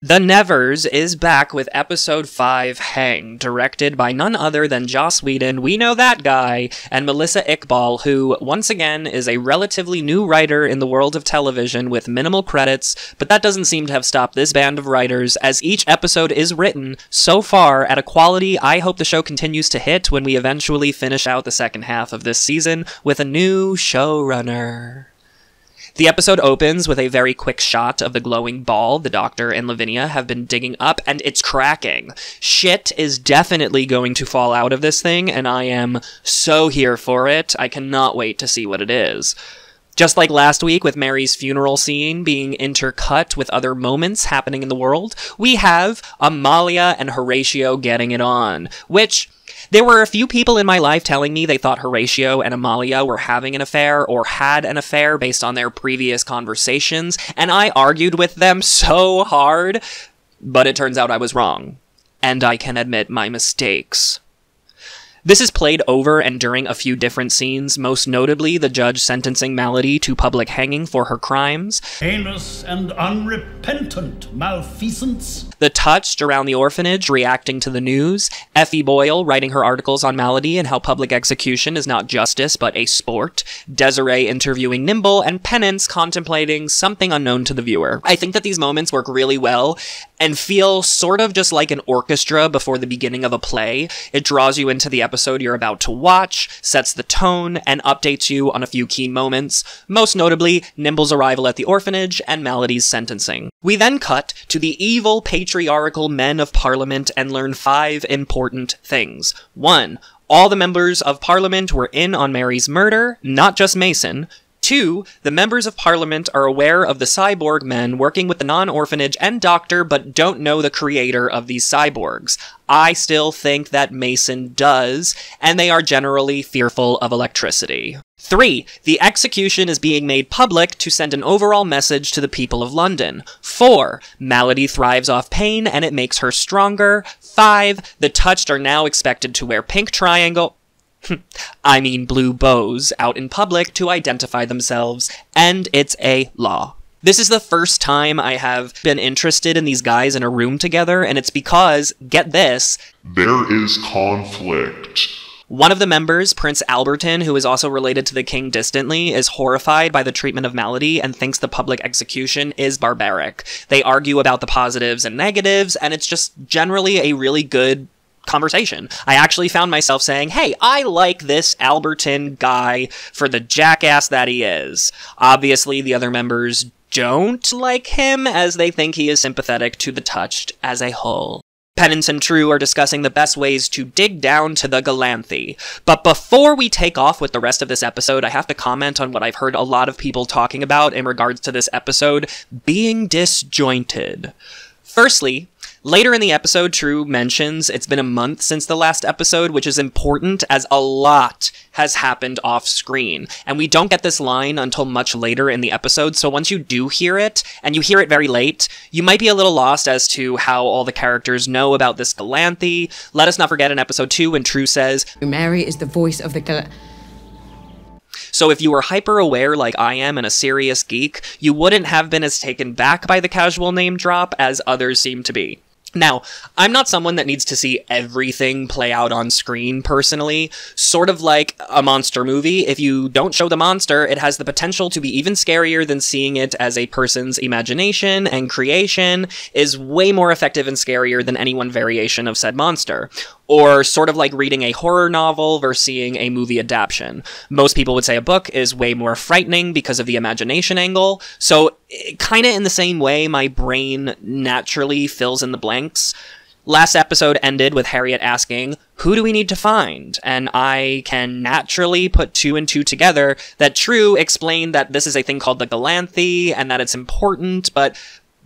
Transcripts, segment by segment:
The Nevers is back with episode 5, Hang, directed by none other than Joss Whedon, we know that guy, and Melissa Iqbal, who, once again, is a relatively new writer in the world of television with minimal credits, but that doesn't seem to have stopped this band of writers, as each episode is written, so far, at a quality I hope the show continues to hit when we eventually finish out the second half of this season with a new showrunner. The episode opens with a very quick shot of the glowing ball the Doctor and Lavinia have been digging up, and it's cracking. Shit is definitely going to fall out of this thing, and I am so here for it. I cannot wait to see what it is. Just like last week with Mary's funeral scene being intercut with other moments happening in the world, we have Amalia and Horatio getting it on, which... there were a few people in my life telling me they thought Horatio and Amalia were having an affair or had an affair based on their previous conversations, and I argued with them so hard, but it turns out I was wrong, and I can admit my mistakes. This is played over and during a few different scenes, most notably the judge sentencing Malady to public hanging for her crimes, heinous and unrepentant malfeasance, the touched around the orphanage reacting to the news, Effie Boyle writing her articles on Malady and how public execution is not justice but a sport, Desiree interviewing Nimble, and Penance contemplating something unknown to the viewer. I think that these moments work really well and feel sort of just like an orchestra before the beginning of a play. It draws you into the episode you're about to watch, sets the tone, and updates you on a few key moments, most notably Nimble's arrival at the orphanage and Malady's sentencing. We then cut to the evil patriarchal men of Parliament and learn 5 important things. 1. All the members of Parliament were in on Mary's murder, not just Mason. 2. The members of Parliament are aware of the cyborg men working with the non-orphanage and Doctor, but don't know the creator of these cyborgs. I still think that Mason does, and they are generally fearful of electricity. 3. The execution is being made public to send an overall message to the people of London. 4. Malady thrives off pain, and it makes her stronger. 5. The touched are now expected to wear pink blue bows out in public to identify themselves, and it's a law. This is the first time I have been interested in these guys in a room together, and it's because, get this, there is conflict. One of the members, Prince Alberton, who is also related to the king distantly, is horrified by the treatment of Malady and thinks the public execution is barbaric. They argue about the positives and negatives, and it's just generally a really good conversation. I actually found myself saying, hey, I like this Alberton guy for the jackass that he is. Obviously, the other members don't like him, as they think he is sympathetic to the touched as a whole. Penance and True are discussing the best ways to dig down to the Galanthe. But before we take off with the rest of this episode, I have to comment on what I've heard a lot of people talking about in regards to this episode being disjointed. Firstly, later in the episode, True mentions it's been a month since the last episode, which is important as a lot has happened off screen. And we don't get this line until much later in the episode, so once you do hear it, and you hear it very late, you might be a little lost as to how all the characters know about this Galanthe. Let us not forget in episode 2 when True says, Mary is the voice of the Galanthe. So if you were hyper-aware like I am and a serious geek, you wouldn't have been as taken back by the casual name drop as others seem to be. Now, I'm not someone that needs to see everything play out on screen, personally. Sort of like a monster movie, if you don't show the monster, it has the potential to be even scarier than seeing it as a person's imagination, and creation is way more effective and scarier than any one variation of said monster. Or sort of like reading a horror novel versus seeing a movie adaptation. Most people would say a book is way more frightening because of the imagination angle, so kinda in the same way my brain naturally fills in the blanks. Last episode ended with Harriet asking, who do we need to find? And I can naturally put 2 and 2 together that True explained that this is a thing called the Galanthe and that it's important, but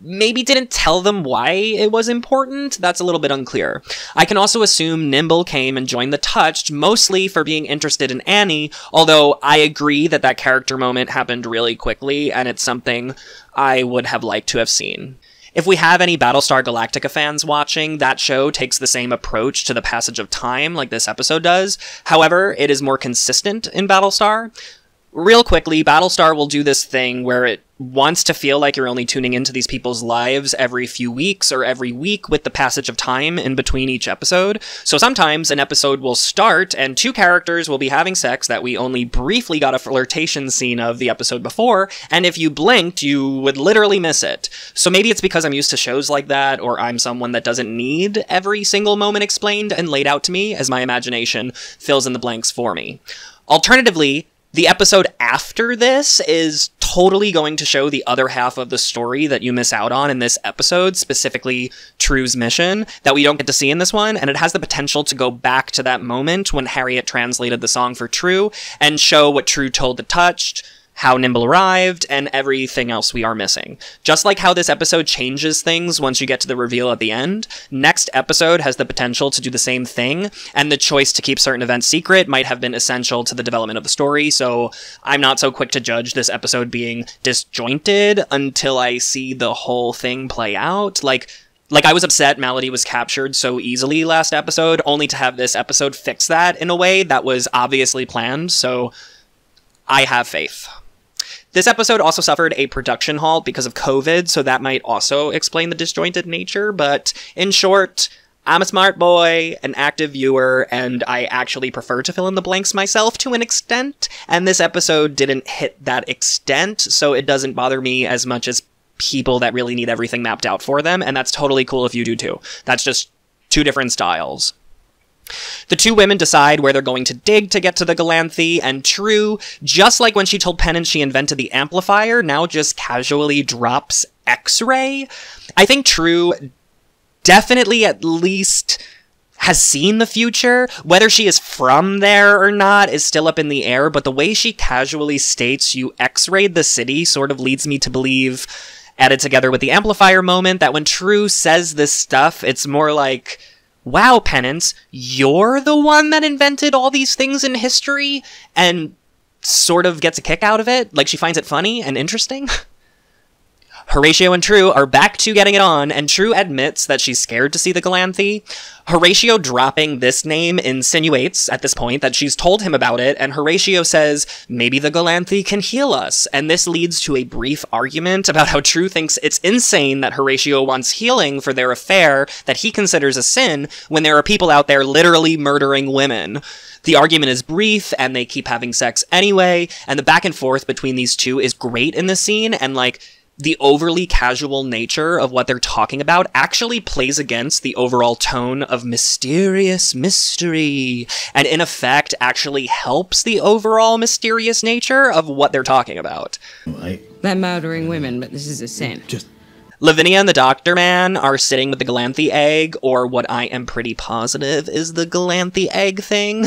maybe didn't tell them why it was important. That's a little bit unclear. I can also assume Nimble came and joined the Touched, mostly for being interested in Annie, although I agree that that character moment happened really quickly, and it's something I would have liked to have seen. If we have any Battlestar Galactica fans watching, that show takes the same approach to the passage of time like this episode does. However, it is more consistent in Battlestar. Real quickly, Battlestar will do this thing where it wants to feel like you're only tuning into these people's lives every few weeks or every week with the passage of time in between each episode. So sometimes an episode will start and two characters will be having sex that we only briefly got a flirtation scene of the episode before, and if you blinked, you would literally miss it. So maybe it's because I'm used to shows like that, or I'm someone that doesn't need every single moment explained and laid out to me as my imagination fills in the blanks for me. Alternatively, the episode after this is totally going to show the other half of the story that you miss out on in this episode, specifically True's mission, that we don't get to see in this one, and it has the potential to go back to that moment when Harriet translated the song for True and show what True told the Touched, how Nimble arrived, and everything else we are missing. Just like how this episode changes things once you get to the reveal at the end, next episode has the potential to do the same thing, and the choice to keep certain events secret might have been essential to the development of the story, so I'm not so quick to judge this episode being disjointed until I see the whole thing play out. Like I was upset Melody was captured so easily last episode, only to have this episode fix that in a way that was obviously planned, so I have faith. This episode also suffered a production halt because of COVID, so that might also explain the disjointed nature, but in short, I'm a smart boy, an active viewer, and I actually prefer to fill in the blanks myself to an extent, and this episode didn't hit that extent, so it doesn't bother me as much as people that really need everything mapped out for them, and that's totally cool if you do too. That's just two different styles. The two women decide where they're going to dig to get to the Galanthe, and True, just like when she told Penance she invented the amplifier, now just casually drops X-ray. I think True definitely at least has seen the future. Whether she is from there or not is still up in the air, but the way she casually states you X-rayed the city sort of leads me to believe, added together with the amplifier moment, that when True says this stuff, it's more like, wow, Penance, you're the one that invented all these things in history, and sort of gets a kick out of it, like she finds it funny and interesting. Horatio and True are back to getting it on, and True admits that she's scared to see the Galanthe. Horatio dropping this name insinuates at this point that she's told him about it, and Horatio says, maybe the Galanthe can heal us, and this leads to a brief argument about how True thinks it's insane that Horatio wants healing for their affair that he considers a sin when there are people out there literally murdering women. The argument is brief, and they keep having sex anyway, and the back and forth between these two is great in this scene, and the overly casual nature of what they're talking about actually plays against the overall tone of mysterious mystery, and in effect actually helps the overall mysterious nature of what they're talking about. They're murdering women, but this is a sin. Lavinia and the Doctor Man are sitting with the Galanthe egg, or what I am pretty positive is the Galanthe egg thing.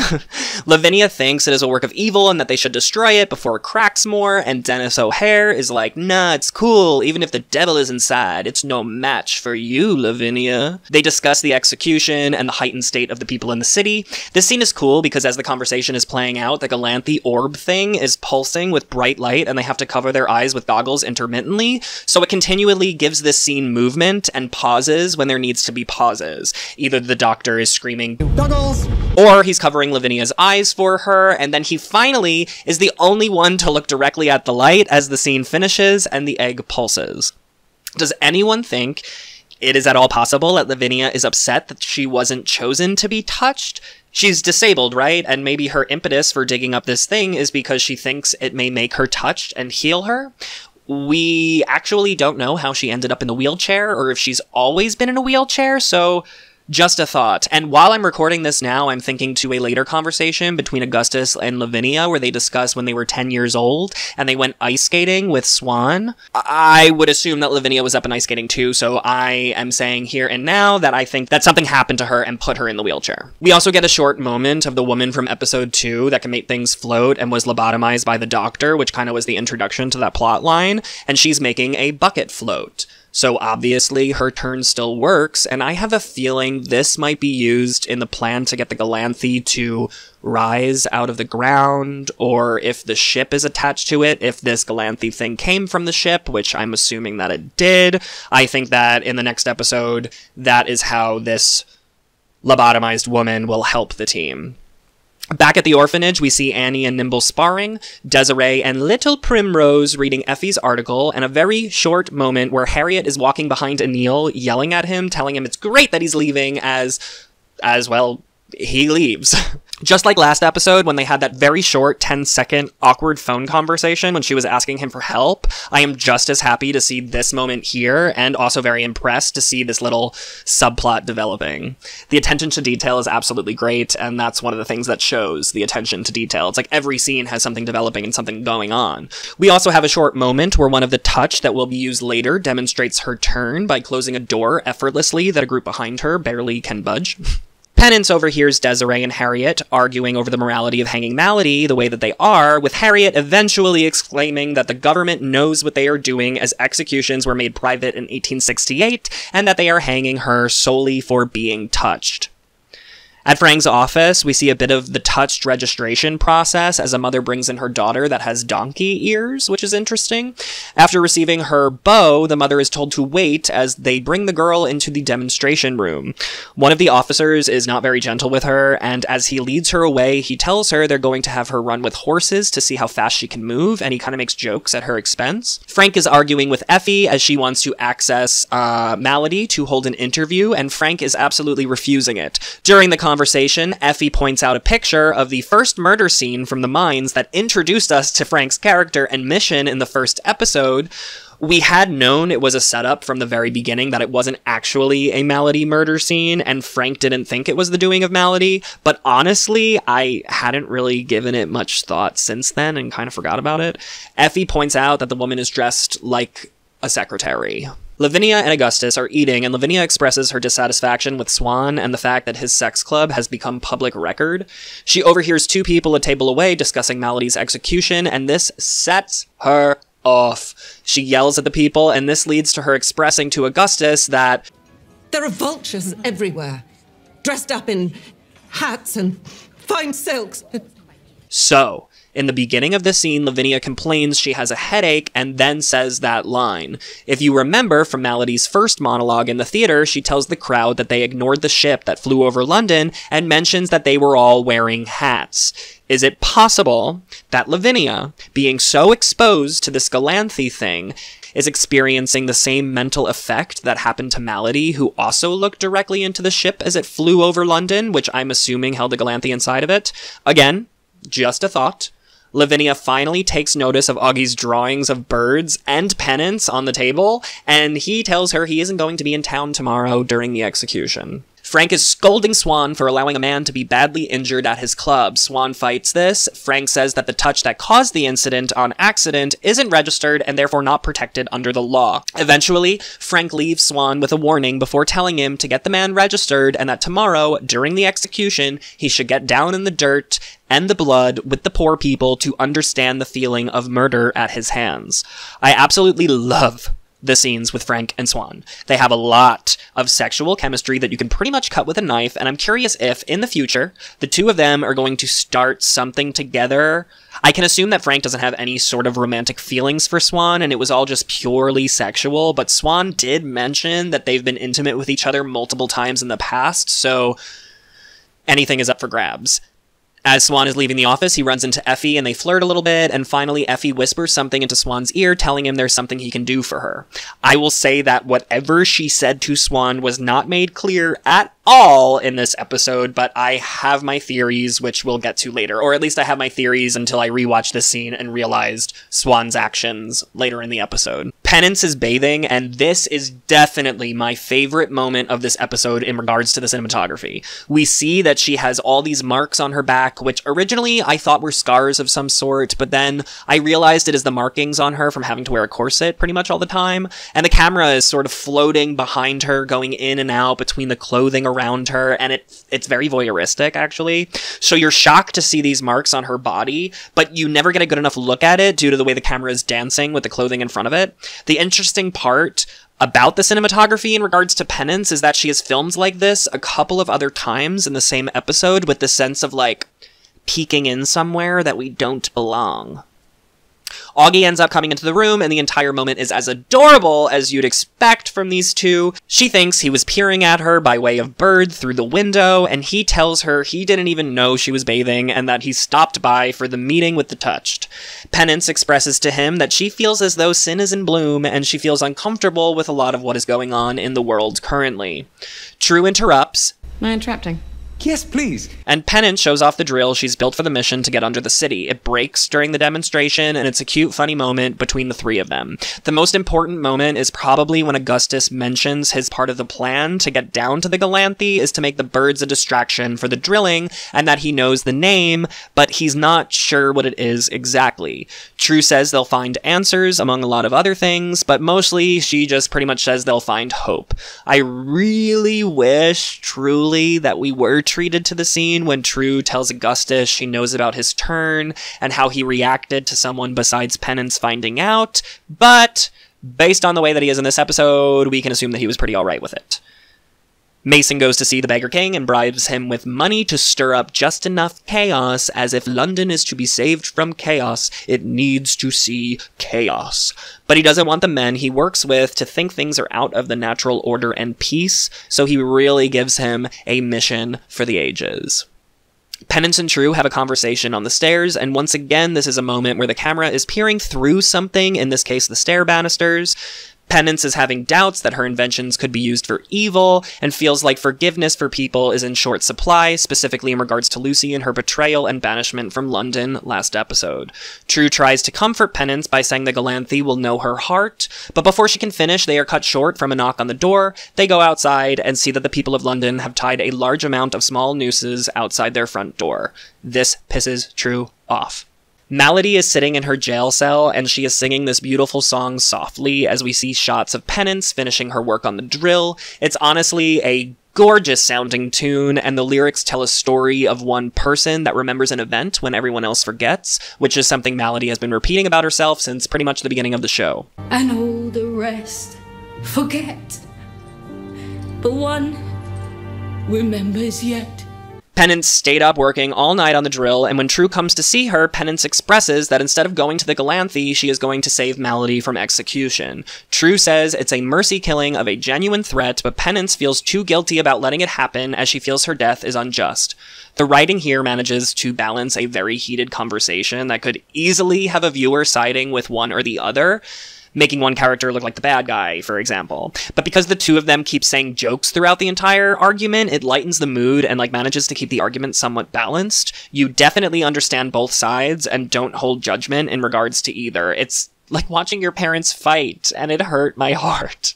Lavinia thinks it is a work of evil and that they should destroy it before it cracks more, and Dennis O'Hare is like, nah, it's cool, even if the devil is inside, it's no match for you, Lavinia. They discuss the execution and the heightened state of the people in the city. This scene is cool because as the conversation is playing out, the Galanthe orb thing is pulsing with bright light, and they have to cover their eyes with goggles intermittently, so it continually gives this scene movement and pauses when there needs to be pauses. Either the Doctor is screaming, "Goggles!" or he's covering Lavinia's eyes for her, and then he finally is the only one to look directly at the light as the scene finishes and the egg pulses. Does anyone think it is at all possible that Lavinia is upset that she wasn't chosen to be touched? She's disabled, right? And maybe her impetus for digging up this thing is because she thinks it may make her touched and heal her? We actually don't know how she ended up in the wheelchair or if she's always been in a wheelchair, so just a thought. And while I'm recording this now, I'm thinking to a later conversation between Augustus and Lavinia where they discuss when they were 10 years old and they went ice skating with Swan. I would assume that Lavinia was up in ice skating too, so I am saying here and now that I think that something happened to her and put her in the wheelchair. We also get a short moment of the woman from episode 2 that can make things float and was lobotomized by the Doctor, which kind of was the introduction to that plot line, and she's making a bucket float. So obviously her turn still works, and I have a feeling this might be used in the plan to get the Galanthe to rise out of the ground, or if the ship is attached to it, if this Galanthe thing came from the ship, which I'm assuming that it did. I think that in the next episode, that is how this lobotomized woman will help the team. Back at the orphanage, we see Annie and Nimble sparring, Desiree and Little Primrose reading Effie's article, and a very short moment where Harriet is walking behind Anil, yelling at him, telling him it's great that he's leaving, as well, he leaves. Just like last episode, when they had that very short 10-second awkward phone conversation when she was asking him for help, I am just as happy to see this moment here, and also very impressed to see this little subplot developing. The attention to detail is absolutely great, and that's one of the things that shows the attention to detail. It's like every scene has something developing and something going on. We also have a short moment where one of the touch that will be used later demonstrates her turn by closing a door effortlessly that a group behind her barely can budge. Penance overhears Desiree and Harriet arguing over the morality of hanging Malady the way that they are, with Harriet eventually exclaiming that the government knows what they are doing as executions were made private in 1868, and that they are hanging her solely for being touched. At Frank's office, we see a bit of the touched registration process as a mother brings in her daughter that has donkey ears, which is interesting. After receiving her bow, the mother is told to wait as they bring the girl into the demonstration room. One of the officers is not very gentle with her, and as he leads her away, he tells her they're going to have her run with horses to see how fast she can move, and he kind of makes jokes at her expense. Frank is arguing with Effie as she wants to access Malady to hold an interview, and Frank is absolutely refusing it. During the conversation, Effie points out a picture of the first murder scene from the mines that introduced us to Frank's character and mission in the first episode. We had known it was a setup from the very beginning that it wasn't actually a Malady murder scene, and Frank didn't think it was the doing of Malady, but honestly, I hadn't really given it much thought since then and kind of forgot about it. Effie points out that the woman is dressed like a secretary. Lavinia and Augustus are eating, and Lavinia expresses her dissatisfaction with Swan and the fact that his sex club has become public record. She overhears two people a table away discussing Malady's execution, and this sets her off. She yells at the people, and this leads to her expressing to Augustus that there are vultures everywhere, dressed up in hats and fine silks. So, in the beginning of the scene, Lavinia complains she has a headache and then says that line. If you remember from Malady's first monologue in the theater, she tells the crowd that they ignored the ship that flew over London and mentions that they were all wearing hats. Is it possible that Lavinia, being so exposed to this Galanthe thing, is experiencing the same mental effect that happened to Malady, who also looked directly into the ship as it flew over London, which I'm assuming held a Galanthe inside of it? Again, just a thought. Lavinia finally takes notice of Augie's drawings of birds and Penance on the table, and he tells her he isn't going to be in town tomorrow during the execution. Frank is scolding Swan for allowing a man to be badly injured at his club. Swan fights this. Frank says that the touch that caused the incident on accident isn't registered and therefore not protected under the law. Eventually, Frank leaves Swan with a warning before telling him to get the man registered and that tomorrow, during the execution, he should get down in the dirt and the blood with the poor people to understand the feeling of murder at his hands. I absolutely love the scenes with Frank and Swan. They have a lot of sexual chemistry that you can pretty much cut with a knife, and I'm curious if, in the future, the two of them are going to start something together. I can assume that Frank doesn't have any sort of romantic feelings for Swan, and it was all just purely sexual, but Swan did mention that they've been intimate with each other multiple times in the past, so anything is up for grabs. As Swan is leaving the office, he runs into Effie and they flirt a little bit, and finally Effie whispers something into Swan's ear, telling him there's something he can do for her. I will say that whatever she said to Swan was not made clear at all in this episode, but I have my theories, which we'll get to later. Or at least I have my theories until I rewatched this scene and realized Swan's actions later in the episode. Penance is bathing, and this is definitely my favorite moment of this episode in regards to the cinematography. We see that she has all these marks on her back, which originally I thought were scars of some sort, but then I realized it is the markings on her from having to wear a corset pretty much all the time, and the camera is sort of floating behind her, going in and out between the clothing around her, and it's very voyeuristic, actually. So you're shocked to see these marks on her body, but you never get a good enough look at it due to the way the camera is dancing with the clothing in front of it. The interesting part about the cinematography in regards to Penance is that she has filmed like this a couple of other times in the same episode with the sense of, like, peeking in somewhere that we don't belong. Augie ends up coming into the room, and the entire moment is as adorable as you'd expect from these two. She thinks he was peering at her by way of bird through the window, and he tells her he didn't even know she was bathing and that he stopped by for the meeting with the touched. Penance expresses to him that she feels as though sin is in bloom, and she feels uncomfortable with a lot of what is going on in the world currently. True interrupts. Am I interrupting? Yes, please. And Penance shows off the drill she's built for the mission to get under the city. It breaks during the demonstration, and it's a cute, funny moment between the three of them. The most important moment is probably when Augustus mentions his part of the plan to get down to the Galanthe is to make the birds a distraction for the drilling, and that he knows the name, but he's not sure what it is exactly. True says they'll find answers, among a lot of other things, but mostly she just pretty much says they'll find hope. I really wish, truly, that we were treated to the scene when True tells Augustus she knows about his turn and how he reacted to someone besides Penance finding out, but based on the way that he is in this episode, we can assume that he was pretty alright with it. Mason goes to see the Beggar King and bribes him with money to stir up just enough chaos, as if London is to be saved from chaos, it needs to see chaos. But he doesn't want the men he works with to think things are out of the natural order and peace, so he really gives him a mission for the ages. Penance and True have a conversation on the stairs, and once again this is a moment where the camera is peering through something, in this case the stair banisters. Penance is having doubts that her inventions could be used for evil, and feels like forgiveness for people is in short supply, specifically in regards to Lucy and her betrayal and banishment from London last episode. True tries to comfort Penance by saying the Galanthe will know her heart, but before she can finish, they are cut short from a knock on the door. They go outside and see that the people of London have tied a large amount of small nooses outside their front door. This pisses True off. Melody is sitting in her jail cell, and she is singing this beautiful song softly as we see shots of Penance finishing her work on the drill. It's honestly a gorgeous sounding tune, and the lyrics tell a story of one person that remembers an event when everyone else forgets, which is something Melody has been repeating about herself since pretty much the beginning of the show. And all the rest forget, but one remembers yet. Penance stayed up working all night on the drill, and when True comes to see her, Penance expresses that instead of going to the Galanthe, she is going to save Melody from execution. True says it's a mercy killing of a genuine threat, but Penance feels too guilty about letting it happen as she feels her death is unjust. The writing here manages to balance a very heated conversation that could easily have a viewer siding with one or the other, making one character look like the bad guy, for example. But because the two of them keep saying jokes throughout the entire argument, it lightens the mood and manages to keep the argument somewhat balanced. You definitely understand both sides and don't hold judgment in regards to either. It's like watching your parents fight, and it hurt my heart.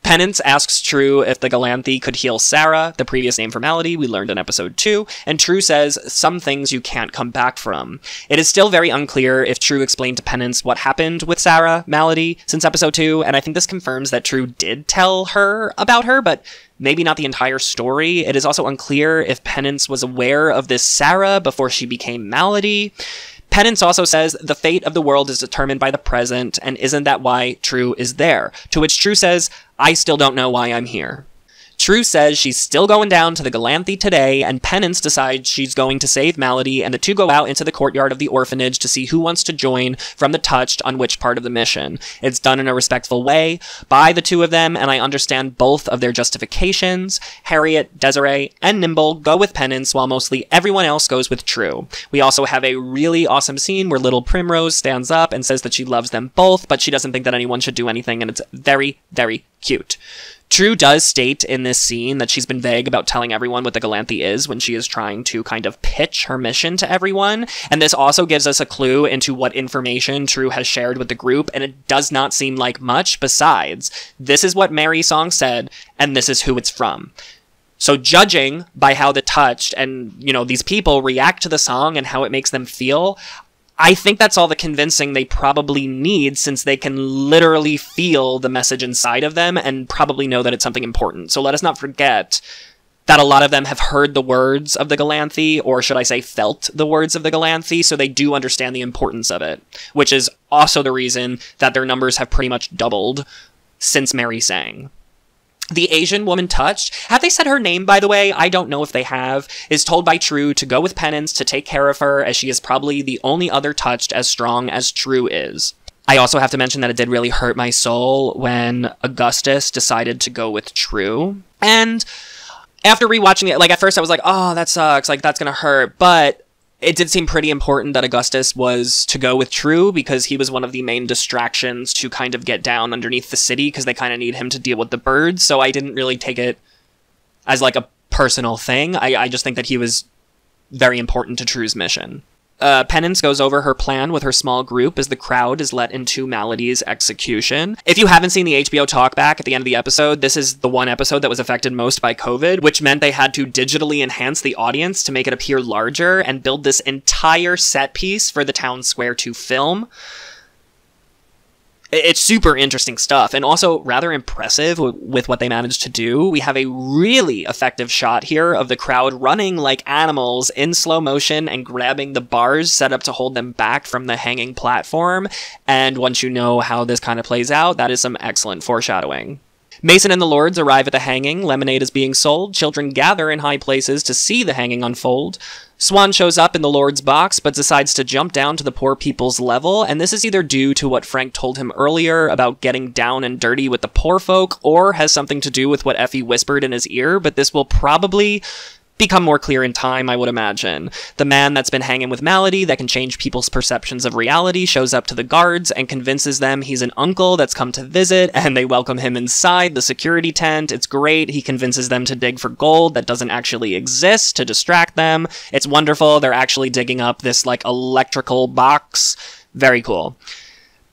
Penance asks True if the Galanthe could heal Sarah, the previous name for Melody we learned in episode 2, and True says some things you can't come back from. It is still very unclear if True explained to Penance what happened with Sarah, Melody, since episode 2, and I think this confirms that True did tell her about her, but maybe not the entire story. It is also unclear if Penance was aware of this Sarah before she became Melody. Penance also says the fate of the world is determined by the present, and isn't that why True is there? To which True says, I still don't know why I'm here. True says she's still going down to the Galanthe today, and Penance decides she's going to save Melody, and the two go out into the courtyard of the orphanage to see who wants to join from the touched on which part of the mission. It's done in a respectful way by the two of them, and I understand both of their justifications. Harriet, Desiree, and Nimble go with Penance, while mostly everyone else goes with True. We also have a really awesome scene where little Primrose stands up and says that she loves them both, but she doesn't think that anyone should do anything, and it's very, very cute. True does state in this scene that she's been vague about telling everyone what the Galanthe is when she is trying to kind of pitch her mission to everyone, and this also gives us a clue into what information True has shared with the group, and it does not seem like much besides, this is what Mary's song said, and this is who it's from. So judging by how the touched and, these people react to the song and how it makes them feel, I think that's all the convincing they probably need, since they can literally feel the message inside of them and probably know that it's something important. So let us not forget that a lot of them have heard the words of the Galanthe, or should I say felt the words of the Galanthe, so they do understand the importance of it, which is also the reason that their numbers have pretty much doubled since Mary sang. The Asian woman touched, have they said her name, by the way? I don't know if they have, is told by True to go with Penance to take care of her, as she is probably the only other touched as strong as True is. I also have to mention that it did really hurt my soul when Augustus decided to go with True. And after rewatching it, like, at first I was like, oh, that sucks, like, that's gonna hurt, but it did seem pretty important that Augustus was to go with True, because he was one of the main distractions to kind of get down underneath the city, because they kind of need him to deal with the birds, so I didn't really take it as, like, a personal thing. I just think that he was very important to True's mission. Penance goes over her plan with her small group as the crowd is let into Melody's execution. If you haven't seen the HBO talkback at the end of the episode, this is the one episode that was affected most by COVID, which meant they had to digitally enhance the audience to make it appear larger and build this entire set piece for the town square to film. It's super interesting stuff, and also rather impressive with what they managed to do. We have a really effective shot here of the crowd running like animals in slow motion and grabbing the bars set up to hold them back from the hanging platform. And once you know how this kind of plays out, that is some excellent foreshadowing. Mason and the Lords arrive at the hanging. Lemonade is being sold. Children gather in high places to see the hanging unfold. Swan shows up in the Lord's box, but decides to jump down to the poor people's level, and this is either due to what Frank told him earlier about getting down and dirty with the poor folk, or has something to do with what Effie whispered in his ear, but this will probably become more clear in time, I would imagine. The man that's been hanging with Melody that can change people's perceptions of reality shows up to the guards and convinces them he's an uncle that's come to visit, and they welcome him inside the security tent. It's great. He convinces them to dig for gold that doesn't actually exist to distract them. It's wonderful. They're actually digging up this, like, electrical box. Very cool.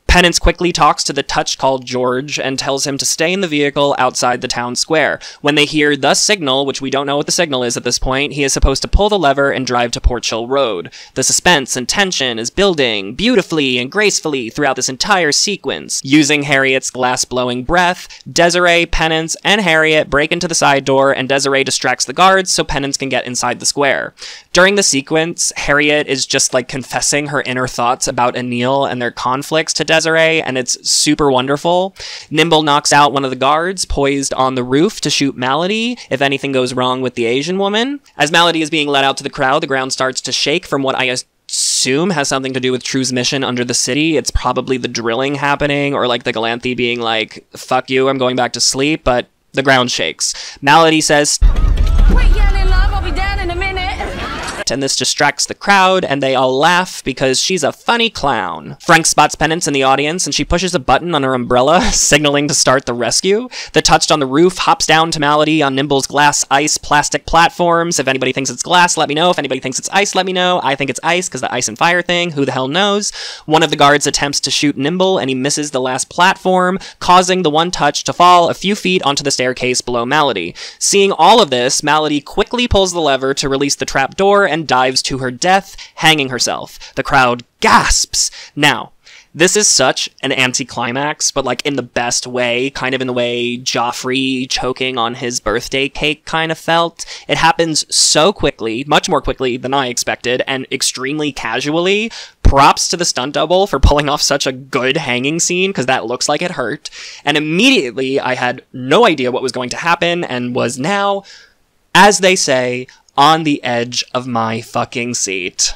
Penance quickly talks to the touch called George and tells him to stay in the vehicle outside the town square. When they hear the signal, which we don't know what the signal is at this point, he is supposed to pull the lever and drive to Port Chill Road. The suspense and tension is building beautifully and gracefully throughout this entire sequence. Using Harriet's glass-blowing breath, Desiree, Penance, and Harriet break into the side door, and Desiree distracts the guards so Penance can get inside the square. During the sequence, Harriet is just, like, confessing her inner thoughts about Anil and their conflicts to Desiree, and it's super wonderful. Nimble knocks out one of the guards, poised on the roof to shoot Melody if anything goes wrong with the Asian woman. As Melody is being let out to the crowd, the ground starts to shake from what I assume has something to do with True's mission under the city. It's probably the drilling happening, or, like, the Galanthi being like, fuck you, I'm going back to sleep, but the ground shakes. Melody says, Wait, yelling love, I'll be down in a minute. And this distracts the crowd, and they all laugh because she's a funny clown. Frank spots Penance in the audience, and she pushes a button on her umbrella, signaling to start the rescue. The touched on the roof hops down to Melody on Nimble's glass, ice, plastic platforms. If anybody thinks it's glass, let me know. If anybody thinks it's ice, let me know. I think it's ice because the ice and fire thing. Who the hell knows? One of the guards attempts to shoot Nimble, and he misses the last platform, causing the one touch to fall a few feet onto the staircase below Melody. Seeing all of this, Melody quickly pulls the lever to release the trap door and dives to her death, hanging herself. The crowd gasps. Now, this is such an anticlimax, but, like, in the best way, kind of in the way Joffrey choking on his birthday cake kind of felt. It happens so quickly, much more quickly than I expected, and extremely casually. Props to the stunt double for pulling off such a good hanging scene, because that looks like it hurt. And immediately, I had no idea what was going to happen, and was now, as they say, on the edge of my fucking seat.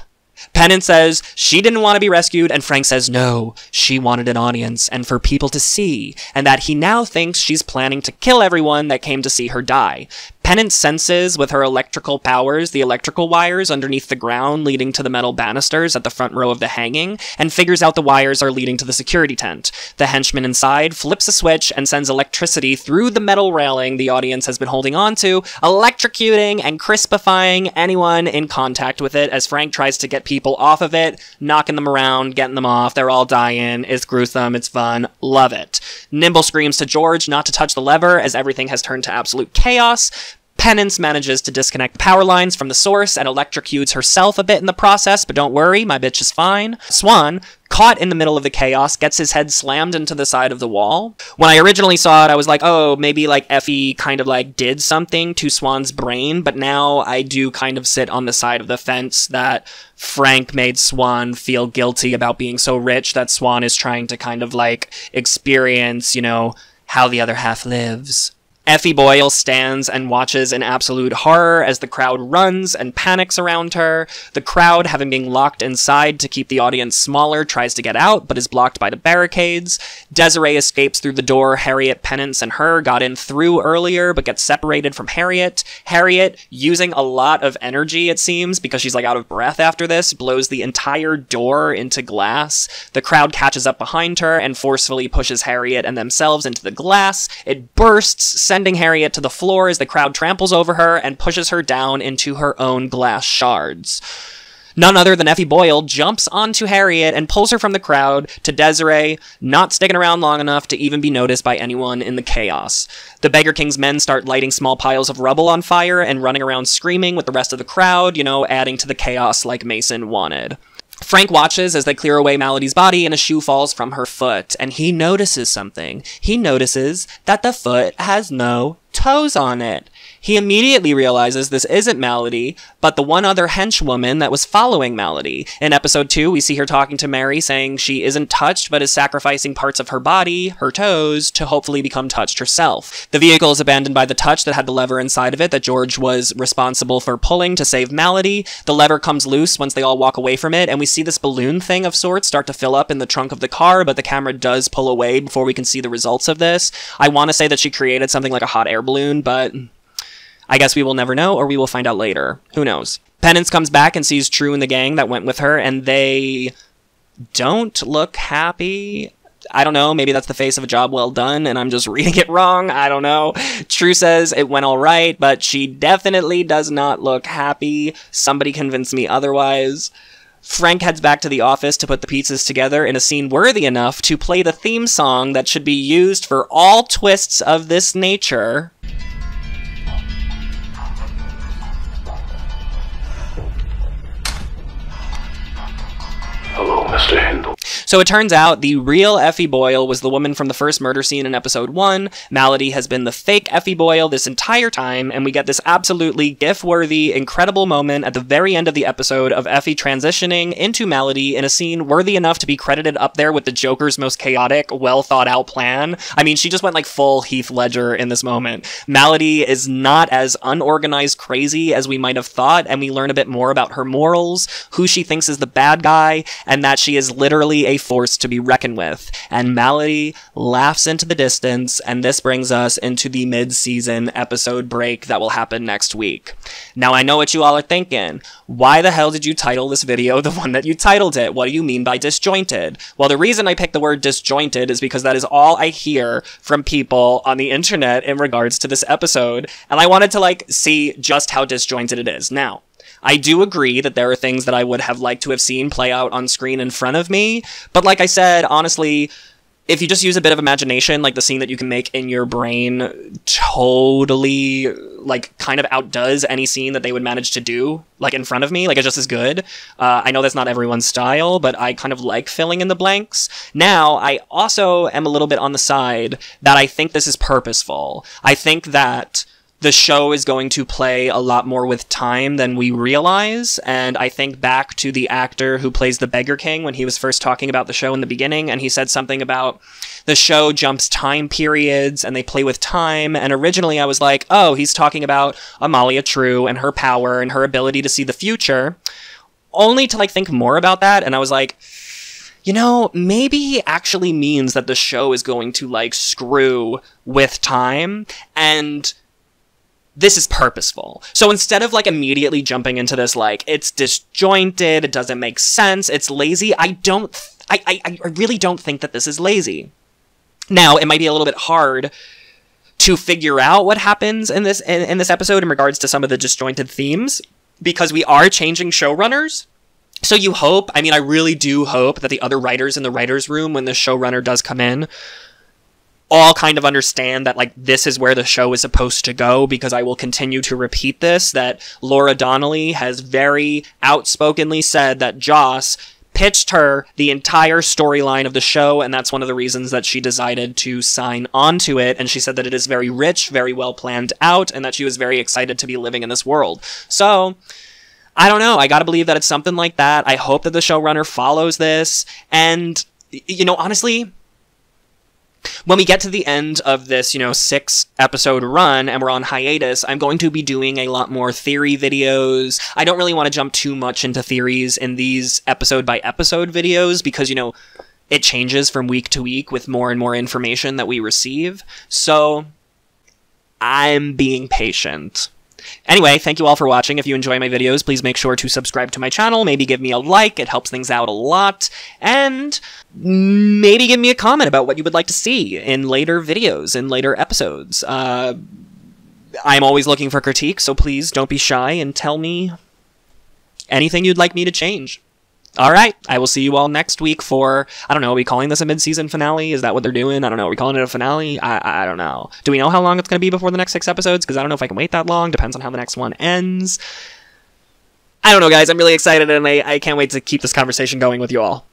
Penance says she didn't want to be rescued, and Frank says no, she wanted an audience and for people to see, and that he now thinks she's planning to kill everyone that came to see her die. Penance senses with her electrical powers the electrical wires underneath the ground leading to the metal banisters at the front row of the hanging, and figures out the wires are leading to the security tent. The henchman inside flips a switch and sends electricity through the metal railing the audience has been holding on to, electrocuting and crispifying anyone in contact with it as Frank tries to get people off of it, knocking them around, getting them off. They're all dying. It's gruesome. It's fun. Love it. Nimble screams to George not to touch the lever as everything has turned to absolute chaos. Penance manages to disconnect the power lines from the source and electrocutes herself a bit in the process, but don't worry, my bitch is fine. Swan, caught in the middle of the chaos, gets his head slammed into the side of the wall. When I originally saw it, I was like, oh, maybe, like, Effie kind of, like, did something to Swan's brain, but now I do kind of sit on the side of the fence that Frank made Swan feel guilty about being so rich that Swan is trying to kind of, like, experience, you know, how the other half lives. Effie Boyle stands and watches in absolute horror as the crowd runs and panics around her. The crowd, having been locked inside to keep the audience smaller, tries to get out, but is blocked by the barricades. Desiree escapes through the door Harriet, Penance, and her got in through earlier, but gets separated from Harriet. Harriet, using a lot of energy, it seems, because she's like out of breath after this, blows the entire door into glass. The crowd catches up behind her and forcefully pushes Harriet and themselves into the glass. It bursts, sending Harriet to the floor as the crowd tramples over her and pushes her down into her own glass shards. None other than Effie Boyle jumps onto Harriet and pulls her from the crowd to Desiree, not sticking around long enough to even be noticed by anyone in the chaos. The Beggar King's men start lighting small piles of rubble on fire and running around screaming with the rest of the crowd, you know, adding to the chaos like Mason wanted. Frank watches as they clear away Melody's body and a shoe falls from her foot, and he notices something. He notices that the foot has no toes on it. He immediately realizes this isn't Melody, but the one other henchwoman that was following Melody. In episode 2, we see her talking to Mary, saying she isn't touched, but is sacrificing parts of her body, her toes, to hopefully become touched herself. The vehicle is abandoned by the touch that had the lever inside of it that George was responsible for pulling to save Melody. The lever comes loose once they all walk away from it, and we see this balloon thing of sorts start to fill up in the trunk of the car, but the camera does pull away before we can see the results of this. I want to say that she created something like a hot air balloon, but I guess we will never know, or we will find out later. Who knows? Penance comes back and sees True and the gang that went with her, and they don't look happy. I don't know, maybe that's the face of a job well done, and I'm just reading it wrong. I don't know. True says it went all right, but she definitely does not look happy. Somebody convince me otherwise. Frank heads back to the office to put the pieces together in a scene worthy enough to play the theme song that should be used for all twists of this nature. Hello, Mr. Hindle. So it turns out the real Effie Boyle was the woman from the first murder scene in episode 1. Melody has been the fake Effie Boyle this entire time, and we get this absolutely GIF-worthy, incredible moment at the very end of the episode of Effie transitioning into Melody in a scene worthy enough to be credited up there with the Joker's most chaotic, well-thought-out plan. I mean, she just went like full Heath Ledger in this moment. Melody is not as unorganized crazy as we might have thought, and we learn a bit more about her morals, who she thinks is the bad guy, and that she is literally a force to be reckoned with. And Melody laughs into the distance, and this brings us into the mid-season episode break that will happen next week. Now, I know what you all are thinking. Why the hell did you title this video the one that you titled it? What do you mean by disjointed? Well, the reason I picked the word disjointed is because that is all I hear from people on the internet in regards to this episode, and I wanted to, like, see just how disjointed it is. Now, I do agree that there are things that I would have liked to have seen play out on screen in front of me, but like I said, honestly, if you just use a bit of imagination, like the scene that you can make in your brain totally, like, kind of outdoes any scene that they would manage to do, like, in front of me. Like, it's just as good. I know that's not everyone's style, but I kind of like filling in the blanks. Now, I also am a little bit on the side that I think this is purposeful. I think that the show is going to play a lot more with time than we realize, and I think back to the actor who plays the Beggar King when he was first talking about the show in the beginning, and he said something about the show jumps time periods and they play with time, and originally I was like, oh, he's talking about Amalia True and her power and her ability to see the future, only to, like, think more about that, and I was like, you know, maybe he actually means that the show is going to, like, screw with time, and this is purposeful. So instead of, like, immediately jumping into this, like, it's disjointed, it doesn't make sense, it's lazy, I really don't think that this is lazy. Now, it might be a little bit hard to figure out what happens in this episode in regards to some of the disjointed themes, because we are changing showrunners. So you hope, I mean, I really do hope that the other writers in the writer's room, when the showrunner does come in, all kind of understand that, like, this is where the show is supposed to go, because I will continue to repeat this, that Laura Donnelly has very outspokenly said that Joss pitched her the entire storyline of the show, and that's one of the reasons that she decided to sign on to it, and she said that it is very rich, very well planned out, and that she was very excited to be living in this world. So, I don't know, I gotta believe that it's something like that. I hope that the showrunner follows this, and, you know, honestly, when we get to the end of this, 6-episode run and we're on hiatus, I'm going to be doing a lot more theory videos. I don't really want to jump too much into theories in these episode-by-episode videos because, it changes from week to week with more and more information that we receive. So I'm being patient. Anyway, thank you all for watching. If you enjoy my videos, please make sure to subscribe to my channel, maybe give me a like, it helps things out a lot, and maybe give me a comment about what you would like to see in later videos, in later episodes. I'm always looking for critiques, so please don't be shy and tell me anything you'd like me to change. Alright, I will see you all next week for, I don't know, are we calling this a mid-season finale? Is that what they're doing? I don't know, are we calling it a finale? I don't know. Do we know how long it's going to be before the next 6 episodes? Because I don't know if I can wait that long. Depends on how the next one ends. I don't know, guys. I'm really excited, and I can't wait to keep this conversation going with you all.